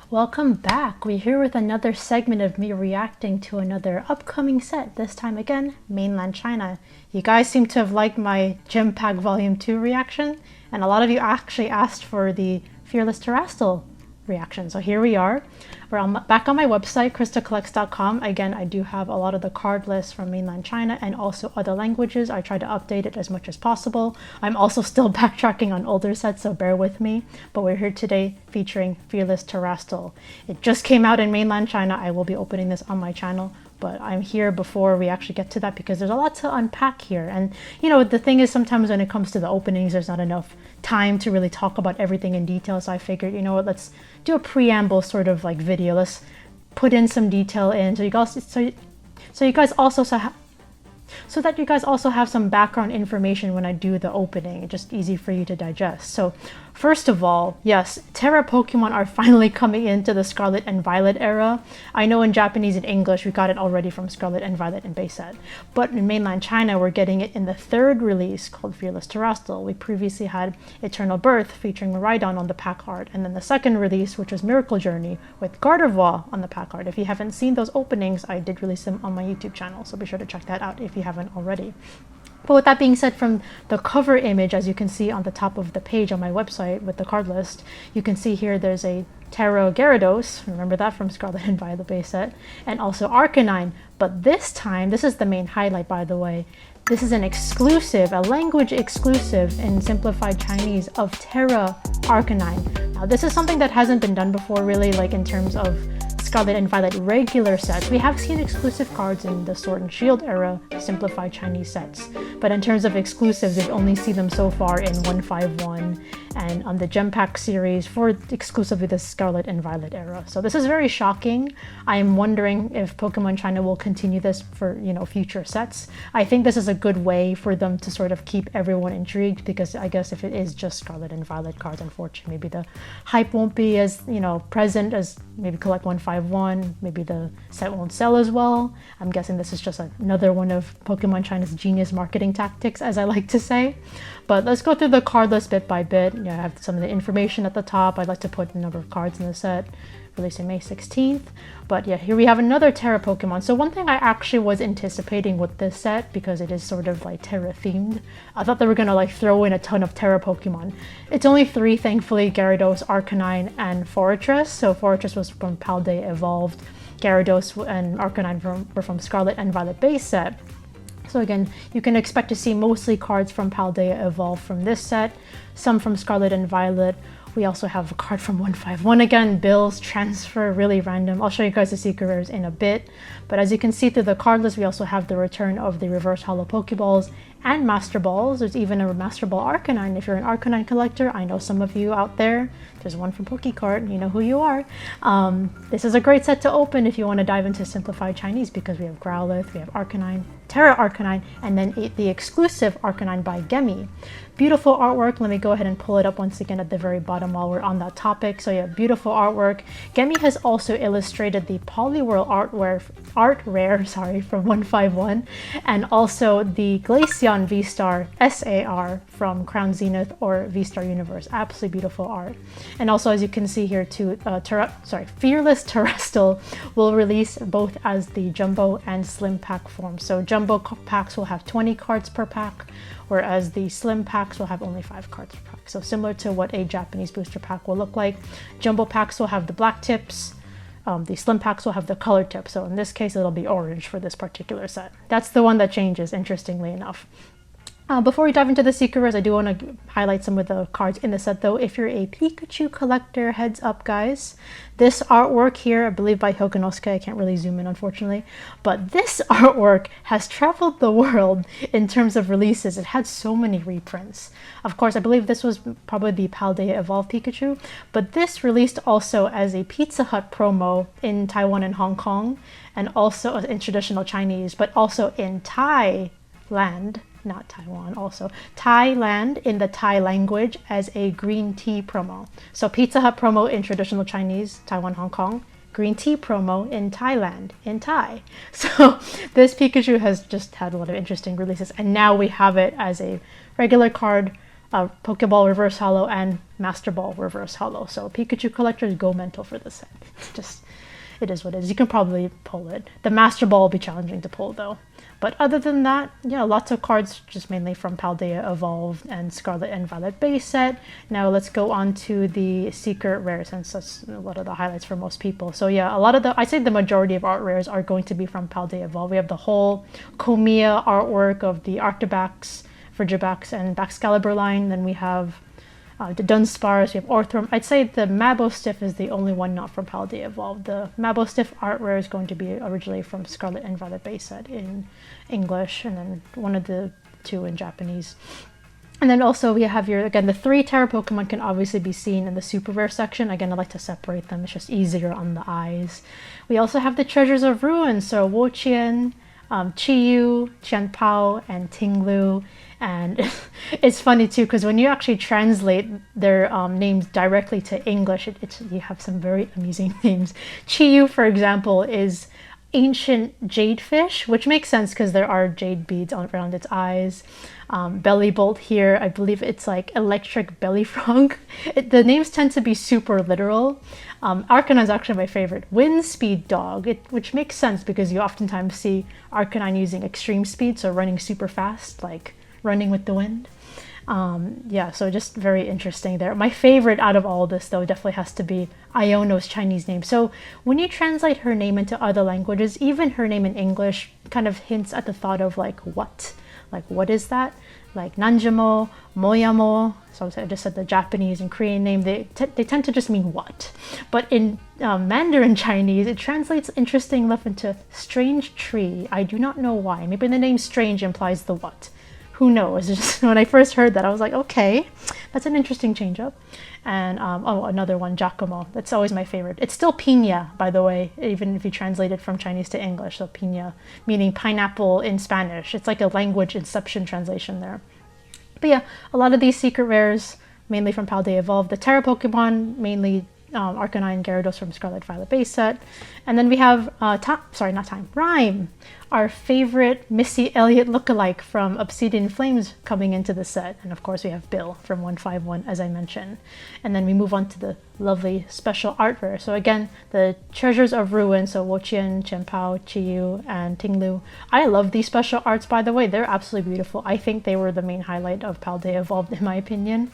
Welcome back. We're here with another segment of me reacting to another upcoming set, this time again, mainland China. You guys seem to have liked my Gem Pack Volume 2 reaction, and a lot of you actually asked for the Fearless Terastal reaction. So here we are. Back on my website, KrystalKollectz.com. Again, I do have a lot of the card lists from mainland China and also other languages. I try to update it as much as possible. I'm also still backtracking on older sets, so bear with me. But we're here today featuring Fearless Terastal. It just came out in mainland China. I will be opening this on my channel, but I'm here before we actually get to that because there's a lot to unpack here. And you know, the thing is, sometimes when it comes to the openings, there's not enough time to really talk about everything in detail. So I figured, you know what, let's do a preamble sort of like video. Let's put in some detail in so you guys so that you guys also have some background information when I do the opening. It's just easy for you to digest. So first of all, yes, Terra Pokemon are finally coming into the Scarlet and Violet era. I know in Japanese and English we got it already from Scarlet and Violet in base set, but in mainland China we're getting it in the third release called Fearless Terastal. We previously had Eternal Birth featuring Miraidon on the pack art, and then the second release, which was Miracle Journey with Gardevoir on the pack art. If you haven't seen those openings, I did release them on my YouTube channel, so be sure to check that out if you haven't already. But with that being said, from the cover image, as you can see on the top of the page on my website with the card list, you can see here there's a Terra Gyarados, remember that from Scarlet and Violet base set, and also Arcanine. But this time, this is the main highlight, by the way, this is an exclusive, a language exclusive in Simplified Chinese of Terra Arcanine. Now this is something that hasn't been done before, really, like in terms of Scarlet and Violet regular sets. We have seen exclusive cards in the Sword and Shield era Simplified Chinese sets, but in terms of exclusives, we've only seen them so far in 151 and on the Gem Pack series for exclusively the Scarlet and Violet era. So this is very shocking. I am wondering if Pokemon China will continue this for, you know, future sets. I think this is a good way for them to sort of keep everyone intrigued, because I guess if it is just Scarlet and Violet cards, unfortunately, maybe the hype won't be as, you know, present as maybe Collect 151. Maybe the set won't sell as well. I'm guessing this is just another one of Pokemon China's genius marketing tactics, as I like to say. But let's go through the card list bit by bit. I have some of the information at the top. I'd like to put the number of cards in the set, releasing May 16th. But yeah, here we have another Terra Pokemon. So one thing I actually was anticipating with this set, because it is sort of like Terra themed, I thought they were gonna like throw in a ton of Terra Pokemon. It's only 3, thankfully: Gyarados, Arcanine, and Forretress. So Forretress was from Paldea Evolved. Gyarados and Arcanine were from Scarlet and Violet base set. So again, you can expect to see mostly cards from Paldea Evolved from this set, some from Scarlet and Violet. We also have a card from 151 again, Bill's Transfer, really random. I'll show you guys the secret rares in a bit. But as you can see through the card list, we also have the return of the Reverse Holo Pokeballs and Master Balls. There's even a Master Ball Arcanine. If you're an Arcanine collector, I know some of you out there, there's one from PokeCard, you know who you are. This is a great set to open if you want to dive into Simplified Chinese, because we have Growlithe, we have Arcanine, Terra Arcanine, and then the exclusive Arcanine by Gemi. Beautiful artwork. Let me go ahead and pull it up once again at the very bottom while we're on that topic. So yeah, beautiful artwork. Gemi has also illustrated the Poliwhirl art rare from 151, and also the Glaceon V-Star SAR from Crown Zenith or V-Star Universe. Absolutely beautiful art. And also, as you can see here too, Fearless Terastal will release both as the Jumbo and Slim pack form. So Jumbo packs will have 20 cards per pack, whereas the Slim packs will have only 5 cards per pack. So similar to what a Japanese booster pack will look like. Jumbo packs will have the black tips. The Slim packs will have the color tip. So in this case, it'll be orange for this particular set. That's the one that changes, interestingly enough. Before we dive into the secret rares, I do want to highlight some of the cards in the set though. If you're a Pikachu collector, heads up guys. This artwork here, I believe by Hyokonosuke, I can't really zoom in unfortunately, but this artwork has traveled the world in terms of releases. It had so many reprints. Of course, I believe this was probably the Paldea Evolved Pikachu, but this released also as a Pizza Hut promo in Taiwan and Hong Kong, and also in traditional Chinese, but also in Thailand. Not Taiwan, also Thailand in the Thai language as a green tea promo. So Pizza Hut promo in traditional Chinese, Taiwan, Hong Kong. Green tea promo in Thailand, in Thai. So this Pikachu has just had a lot of interesting releases, and now we have it as a regular card Pokeball Reverse Holo and Master Ball Reverse Holo. So Pikachu collectors, go mental for this set. Just, it is what it is. You can probably pull it. The Master Ball will be challenging to pull though. But other than that, yeah, lots of cards just mainly from Paldea Evolved and Scarlet and Violet base set. Now let's go on to the secret rare, since that's a lot of the highlights for most people. So yeah, a lot of I'd say the majority of art rares are going to be from Paldea Evolved. We have the whole Komiya artwork of the Arctobax, Frigibax, and Baxcalibur line. Then we have the Dunsparce, we have Orthworm. I'd say the Mabostiff is the only one not from Paldea Evolved. The Mabostiff art rare is going to be originally from Scarlet and Violet base set in English, and then one of the two in Japanese. And then also we have again, the 3 Terra Pokemon can obviously be seen in the super rare section. Again, I like to separate them. It's just easier on the eyes. We also have the Treasures of Ruin, so Wo-Chien, Chi-Yu, Qianpao, and Ting-Lu. And it's funny too, because when you actually translate their names directly to English, you have some very amusing names. Chi-Yu, for example, is ancient jade fish, which makes sense because there are jade beads around its eyes. Belly Bolt here, I believe it's like electric belly frog. The names tend to be super literal. Arcanine is actually my favorite. Wind Speed Dog, which makes sense because you oftentimes see Arcanine using extreme speed, so running super fast, like running with the wind. Yeah, so just very interesting there. My favorite out of all this though definitely has to be Iono's Chinese name. So when you translate her name into other languages, even her name in English kind of hints at the thought of like what? Like what is that? Like Nanjamo, Moyamo. So I just said the Japanese and Korean name, they tend to just mean what. But in Mandarin Chinese, it translates interesting enough into strange tree. I do not know why. Maybe the name strange implies the what. Who knows? Just when I first heard that, I was like, okay, that's an interesting change up. And oh, another one, Giacomo. That's always my favorite. It's still piña, by the way, even if you translate it from Chinese to English. So piña, meaning pineapple in Spanish. It's like a language inception translation there. But yeah, a lot of these secret rares, mainly from Paldea Evolved. The Terra Pokemon, mainly Arcanine, Gyarados from Scarlet Violet base set. And then we have, Rhyme, our favorite Missy Elliott lookalike from Obsidian Flames coming into the set. And of course we have Bill from 151, as I mentioned. And then we move on to the lovely special art rare. So again, the Treasures of Ruin, so Wo-Chien, Qianpao, Chi-Yu, and Ting-Lu. I love these special arts, by the way. They're absolutely beautiful. I think they were the main highlight of Paldea Evolved, in my opinion.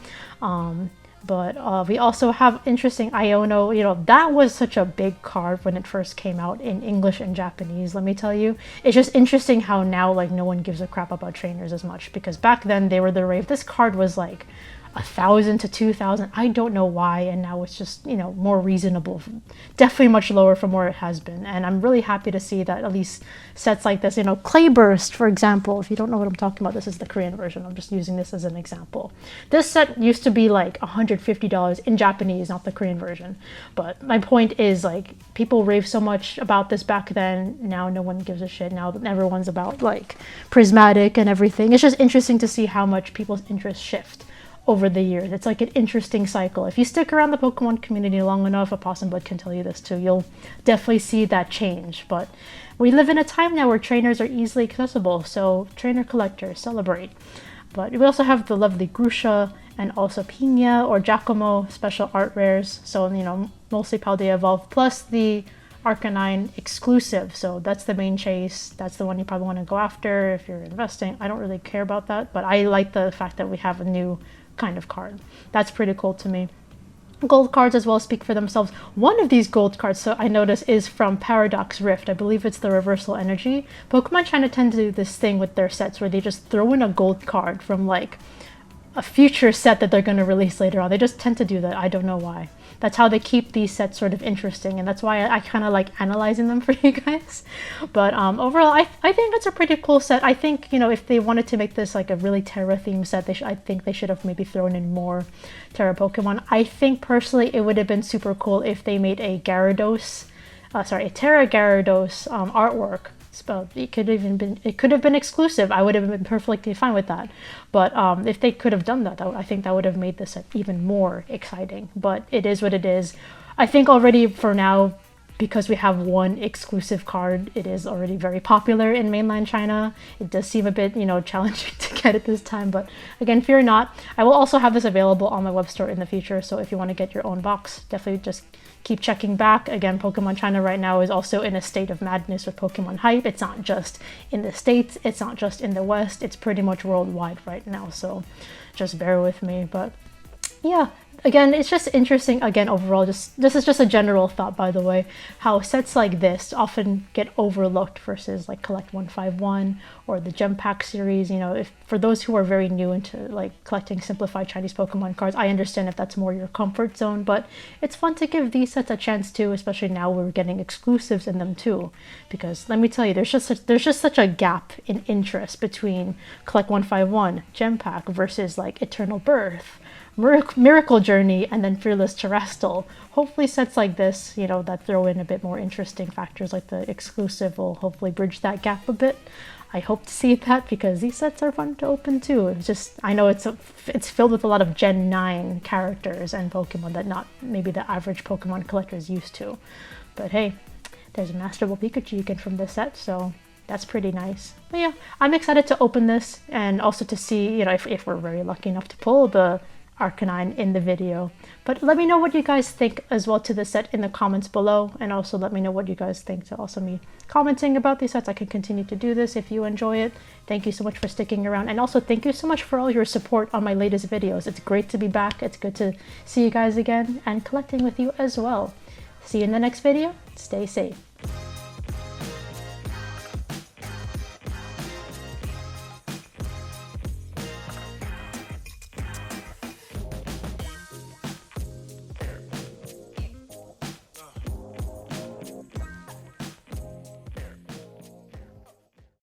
But we also have interesting Iono. You know, that was such a big card when it first came out in English and Japanese, let me tell you. It's just interesting how now, like, no one gives a crap about trainers as much, because back then they were the rave. This card was like 1,000 to 2,000. I don't know why, and now it's just, you know, more reasonable. Definitely much lower from where it has been. And I'm really happy to see that at least sets like this, you know, Clayburst, for example. If you don't know what I'm talking about, this is the Korean version. I'm just using this as an example. This set used to be like $150 in Japanese, not the Korean version. But my point is, like, people rave so much about this back then. Now no one gives a shit. Now everyone's about like Prismatic and everything. It's just interesting to see how much people's interests shift over the years. It's like an interesting cycle. If you stick around the Pokemon community long enough, Opossum Blood can tell you this too, you'll definitely see that change. But we live in a time now where trainers are easily accessible, so trainer collectors, celebrate. But we also have the lovely Grusha and also Piña or Giacomo special art rares. So, you know, mostly Paldea Evolved, plus the Arcanine exclusive. So that's the main chase. That's the one you probably want to go after if you're investing. I don't really care about that, but I like the fact that we have a new kind of card. That's pretty cool to me. Gold cards as well speak for themselves. One of these gold cards, so I notice, is from Paradox Rift. I believe it's the Reversal Energy. Pokemon China tend to do this thing with their sets where they just throw in a gold card from like a future set that they're going to release later on. They just tend to do that. I don't know why. That's how they keep these sets sort of interesting, and that's why I kind of like analyzing them for you guys. But overall, I think it's a pretty cool set. I think, you know, if they wanted to make this like a really Terra themed set, I think they should have maybe thrown in more Terra Pokemon. I think personally it would have been super cool if they made a Terra Gyarados artwork. It could have been exclusive. I would have been perfectly fine with that. But if they could have done that, I think that would have made this set even more exciting. But it is what it is. I think already for now, because we have one exclusive card, it is already very popular in mainland China. It does seem a bit, you know, challenging to get it this time, but again, fear not. I will also have this available on my web store in the future, so if you want to get your own box, definitely just keep checking back. Again, Pokemon China right now is also in a state of madness with Pokemon hype. It's not just in the States, it's not just in the West, it's pretty much worldwide right now, so just bear with me. But yeah, again, it's just interesting. Again, overall, this is just a general thought, by the way, how sets like this often get overlooked versus like Collect 151 or the Gem Pack series. You know, if for those who are very new into like collecting simplified Chinese Pokemon cards, I understand if that's more your comfort zone, but it's fun to give these sets a chance too, especially now we're getting exclusives in them too. Because let me tell you, there's just such a gap in interest between Collect 151, Gem Pack versus like Eternal Birth, Miracle Journey, and then Fearless Terastal. Hopefully sets like this, you know, that throw in a bit more interesting factors like the exclusive will hopefully bridge that gap a bit. I hope to see that because these sets are fun to open too. It's just, I know it's filled with a lot of Gen 9 characters and Pokemon that not maybe the average Pokemon collector is used to. But hey, there's a Master Ball Pikachu you get from this set, so that's pretty nice. But yeah, I'm excited to open this and also to see, you know, if we're very lucky enough to pull the Arcanine in the video. But let me know what you guys think as well to this set in the comments below, and also let me know what you guys think to also me commenting about these sets. I can continue to do this if you enjoy it. Thank you so much for sticking around, and also thank you so much for all your support on my latest videos. It's great to be back. It's good to see you guys again and collecting with you as well. See you in the next video. Stay safe.